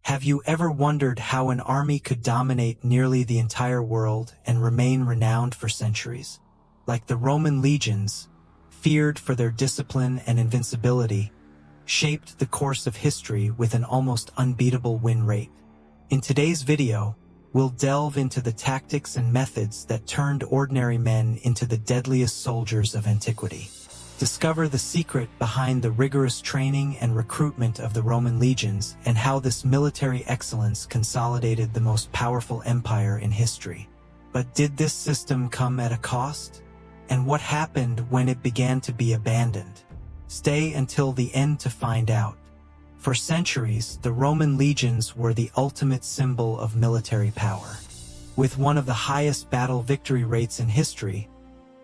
Have you ever wondered how an army could dominate nearly the entire world and remain renowned for centuries? Like the Roman legions, feared for their discipline and invincibility, shaped the course of history with an almost unbeatable win rate. In today's video, we'll delve into the tactics and methods that turned ordinary men into the deadliest soldiers of antiquity. Discover the secret behind the rigorous training and recruitment of the Roman legions and how this military excellence consolidated the most powerful empire in history. But did this system come at a cost? And what happened when it began to be abandoned? Stay until the end to find out. For centuries, the Roman legions were the ultimate symbol of military power. With one of the highest battle victory rates in history,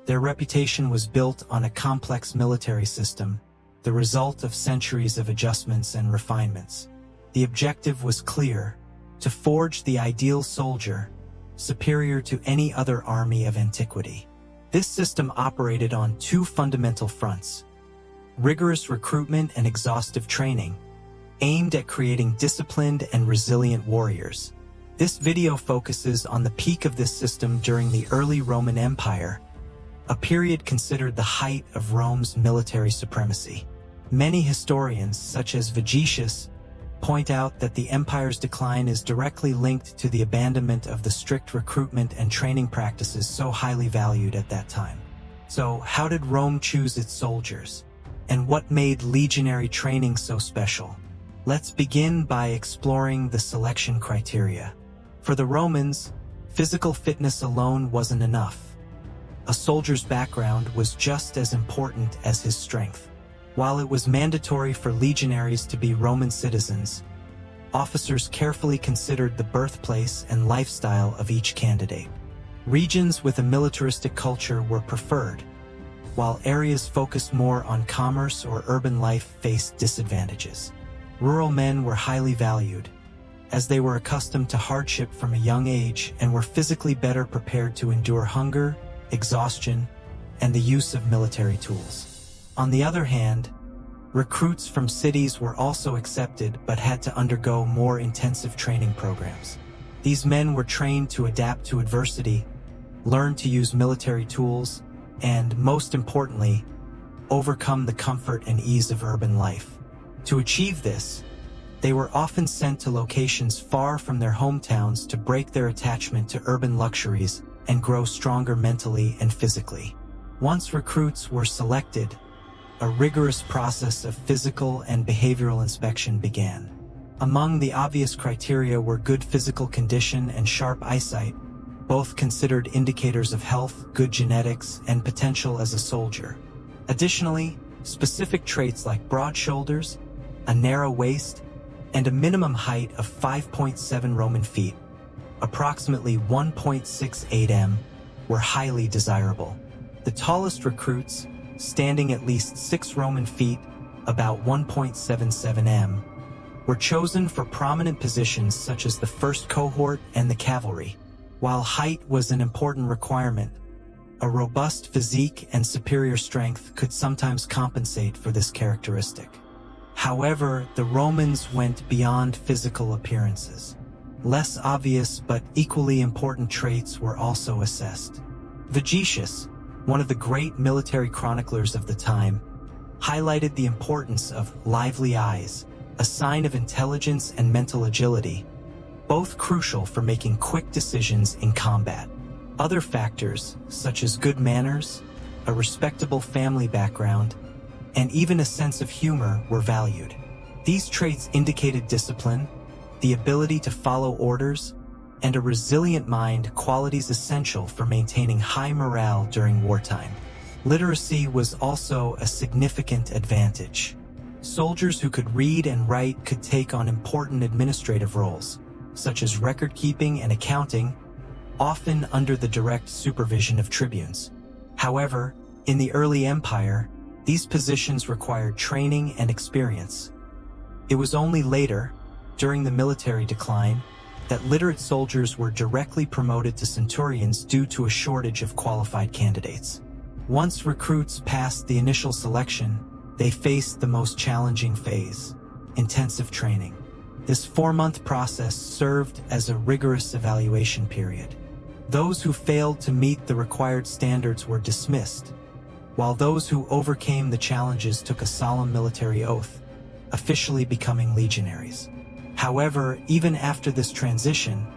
their reputation was built on a complex military system, the result of centuries of adjustments and refinements. The objective was clear: to forge the ideal soldier, superior to any other army of antiquity. This system operated on two fundamental fronts: rigorous recruitment and exhaustive training, aimed at creating disciplined and resilient warriors. This video focuses on the peak of this system during the early Roman Empire, a period considered the height of Rome's military supremacy. Many historians, such as Vigetius, point out that the empire's decline is directly linked to the abandonment of the strict recruitment and training practices so highly valued at that time. So, how did Rome choose its soldiers? And what made legionary training so special? Let's begin by exploring the selection criteria. For the Romans, physical fitness alone wasn't enough. A soldier's background was just as important as his strength. While it was mandatory for legionaries to be Roman citizens, officers carefully considered the birthplace and lifestyle of each candidate. Regions with a militaristic culture were preferred, while areas focused more on commerce or urban life faced disadvantages. Rural men were highly valued, as they were accustomed to hardship from a young age and were physically better prepared to endure hunger, exhaustion, and the use of military tools. On the other hand, recruits from cities were also accepted but had to undergo more intensive training programs. These men were trained to adapt to adversity, learn to use military tools, and, most importantly, overcome the comfort and ease of urban life. To achieve this, they were often sent to locations far from their hometowns to break their attachment to urban luxuries and grow stronger mentally and physically. Once recruits were selected, a rigorous process of physical and behavioral inspection began. Among the obvious criteria were good physical condition and sharp eyesight, both considered indicators of health, good genetics, and potential as a soldier. Additionally, specific traits like broad shoulders, a narrow waist, and a minimum height of 5.7 Roman feet, approximately 1.68 m, were highly desirable. The tallest recruits, standing at least 6 Roman feet, about 1.77 m, were chosen for prominent positions such as the first cohort and the cavalry. While height was an important requirement, a robust physique and superior strength could sometimes compensate for this characteristic. However, the Romans went beyond physical appearances. Less obvious but equally important traits were also assessed. Vigetius, one of the great military chroniclers of the time, highlighted the importance of lively eyes, a sign of intelligence and mental agility, both crucial for making quick decisions in combat. Other factors, such as good manners, a respectable family background, and even a sense of humor, were valued. These traits indicated discipline, the ability to follow orders, and a resilient mind, qualities essential for maintaining high morale during wartime. Literacy was also a significant advantage. Soldiers who could read and write could take on important administrative roles, such as record-keeping and accounting, often under the direct supervision of tribunes. However, in the early empire, these positions required training and experience. It was only later, during the military decline, that literate soldiers were directly promoted to centurions due to a shortage of qualified candidates. Once recruits passed the initial selection, they faced the most challenging phase: intensive training. This 4-month process served as a rigorous evaluation period. Those who failed to meet the required standards were dismissed, while those who overcame the challenges took a solemn military oath, officially becoming legionaries. However, even after this transition,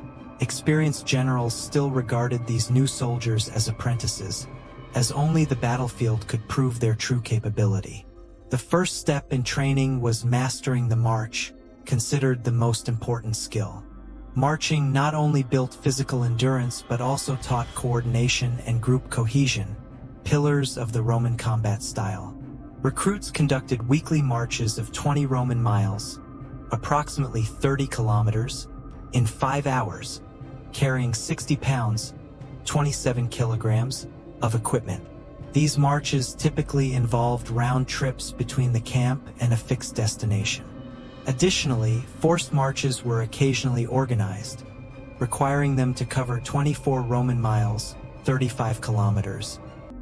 experienced generals still regarded these new soldiers as apprentices, as only the battlefield could prove their true capability. The first step in training was mastering the march, considered the most important skill. Marching not only built physical endurance but also taught coordination and group cohesion, pillars of the Roman combat style. Recruits conducted weekly marches of 20 Roman miles, approximately 30 kilometers, in 5 hours, carrying 60 pounds, 27 kilograms, of equipment. These marches typically involved round trips between the camp and a fixed destination. Additionally, forced marches were occasionally organized, requiring them to cover 24 Roman miles, 35 kilometers,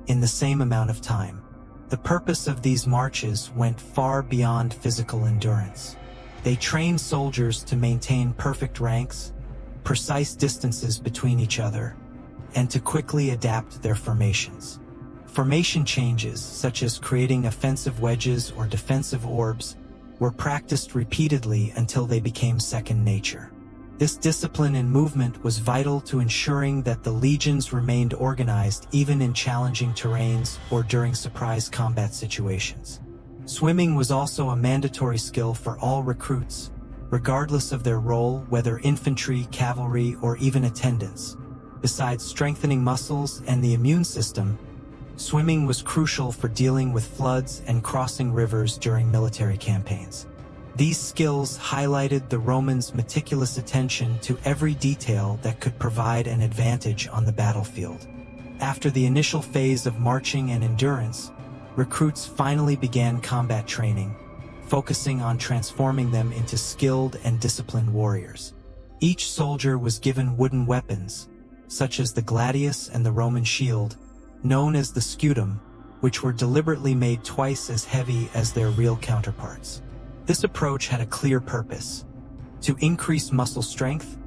in the same amount of time. The purpose of these marches went far beyond physical endurance. They trained soldiers to maintain perfect ranks, precise distances between each other, and to quickly adapt their formations. Formation changes, such as creating offensive wedges or defensive orbs, were practiced repeatedly until they became second nature. This discipline in movement was vital to ensuring that the legions remained organized even in challenging terrains or during surprise combat situations. Swimming was also a mandatory skill for all recruits, regardless of their role, whether infantry, cavalry, or even attendants. Besides strengthening muscles and the immune system, swimming was crucial for dealing with floods and crossing rivers during military campaigns. These skills highlighted the Romans' meticulous attention to every detail that could provide an advantage on the battlefield. After the initial phase of marching and endurance, recruits finally began combat training, focusing on transforming them into skilled and disciplined warriors. Each soldier was given wooden weapons, such as the gladius and the Roman shield, known as the scutum, which were deliberately made twice as heavy as their real counterparts. This approach had a clear purpose: to increase muscle strength,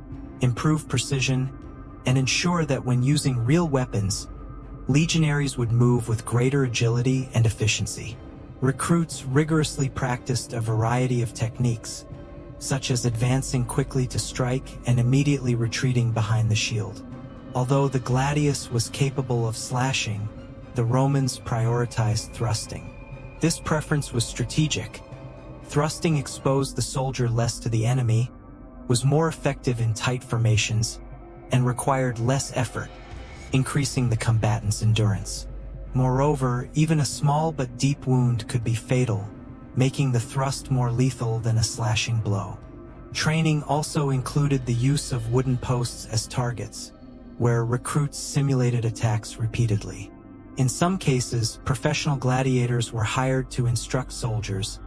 improve precision, and ensure that when using real weapons, legionaries would move with greater agility and efficiency. Recruits rigorously practiced a variety of techniques, such as advancing quickly to strike and immediately retreating behind the shield. Although the gladius was capable of slashing, the Romans prioritized thrusting. This preference was strategic. Thrusting exposed the soldier less to the enemy, was more effective in tight formations, and required less effort, increasing the combatant's endurance. Moreover, even a small but deep wound could be fatal, making the thrust more lethal than a slashing blow. Training also included the use of wooden posts as targets, where recruits simulated attacks repeatedly. In some cases, professional gladiators were hired to instruct soldiers,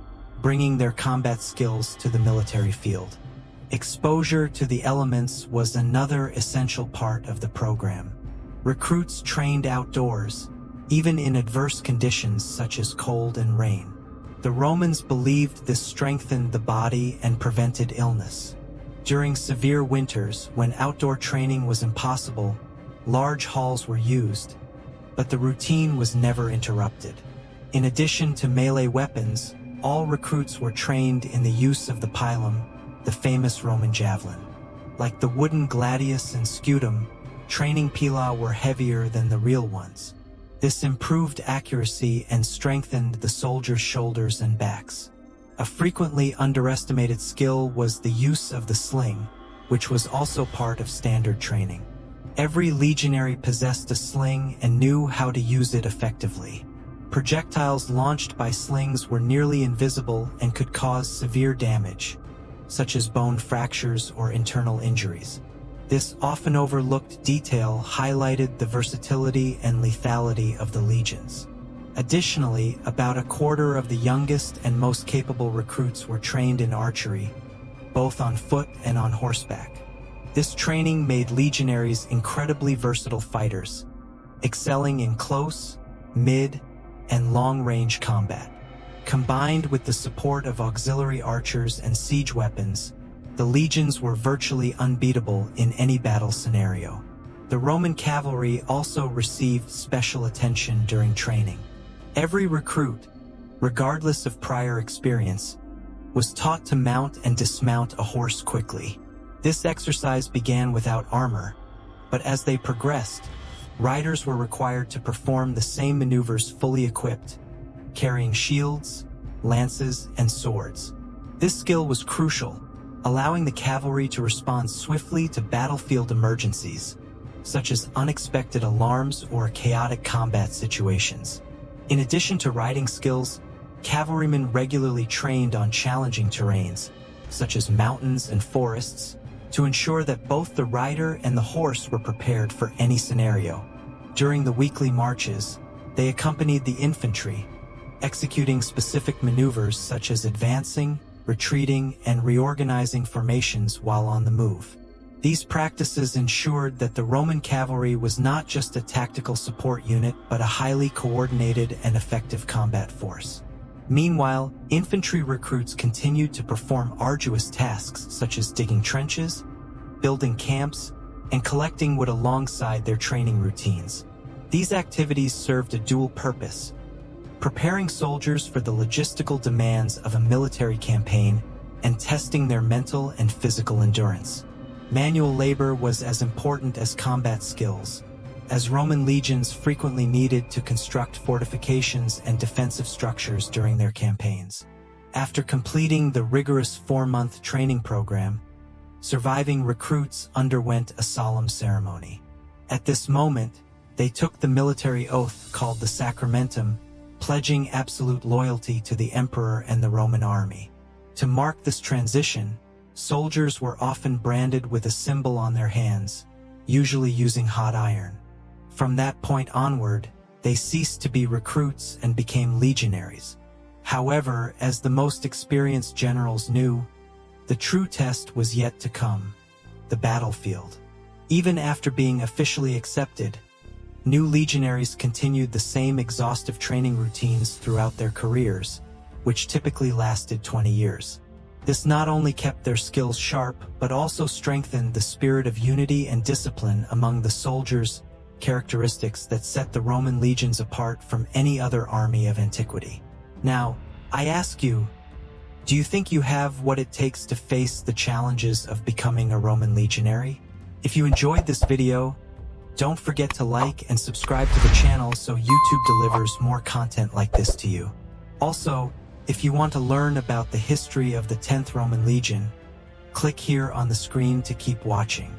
bringing their combat skills to the military field. Exposure to the elements was another essential part of the program. Recruits trained outdoors, even in adverse conditions such as cold and rain. The Romans believed this strengthened the body and prevented illness. During severe winters, when outdoor training was impossible, large halls were used, but the routine was never interrupted. In addition to melee weapons, all recruits were trained in the use of the pilum, the famous Roman javelin. Like the wooden gladius and scutum, training pila were heavier than the real ones. This improved accuracy and strengthened the soldiers' shoulders and backs. A frequently underestimated skill was the use of the sling, which was also part of standard training. Every legionary possessed a sling and knew how to use it effectively. Projectiles launched by slings were nearly invisible and could cause severe damage, such as bone fractures or internal injuries. This often overlooked detail highlighted the versatility and lethality of the legions. Additionally, about a quarter of the youngest and most capable recruits were trained in archery, both on foot and on horseback. This training made legionaries incredibly versatile fighters, excelling in close, mid, and long-range combat. Combined with the support of auxiliary archers and siege weapons, the legions were virtually unbeatable in any battle scenario. The Roman cavalry also received special attention during training. Every recruit, regardless of prior experience, was taught to mount and dismount a horse quickly. This exercise began without armor, but as they progressed, riders were required to perform the same maneuvers fully equipped, carrying shields, lances, and swords. This skill was crucial, allowing the cavalry to respond swiftly to battlefield emergencies, such as unexpected alarms or chaotic combat situations. In addition to riding skills, cavalrymen regularly trained on challenging terrains, such as mountains and forests, to ensure that both the rider and the horse were prepared for any scenario. During the weekly marches, they accompanied the infantry, executing specific maneuvers such as advancing, retreating, and reorganizing formations while on the move. These practices ensured that the Roman cavalry was not just a tactical support unit but a highly coordinated and effective combat force. Meanwhile, infantry recruits continued to perform arduous tasks such as digging trenches, building camps, and collecting wood alongside their training routines. These activities served a dual purpose: preparing soldiers for the logistical demands of a military campaign and testing their mental and physical endurance. Manual labor was as important as combat skills, as Roman legions frequently needed to construct fortifications and defensive structures during their campaigns. After completing the rigorous 4-month training program, surviving recruits underwent a solemn ceremony. At this moment, they took the military oath called the Sacramentum, pledging absolute loyalty to the emperor and the Roman army. To mark this transition, soldiers were often branded with a symbol on their hands, usually using hot iron. From that point onward, they ceased to be recruits and became legionaries. However, as the most experienced generals knew, the true test was yet to come: the battlefield. Even after being officially accepted, new legionaries continued the same exhaustive training routines throughout their careers, which typically lasted 20 years. This not only kept their skills sharp, but also strengthened the spirit of unity and discipline among the soldiers, characteristics that set the Roman legions apart from any other army of antiquity. Now, I ask you, do you think you have what it takes to face the challenges of becoming a Roman legionary? If you enjoyed this video, don't forget to like and subscribe to the channel so YouTube delivers more content like this to you. Also, if you want to learn about the history of the 10th Roman Legion, click here on the screen to keep watching.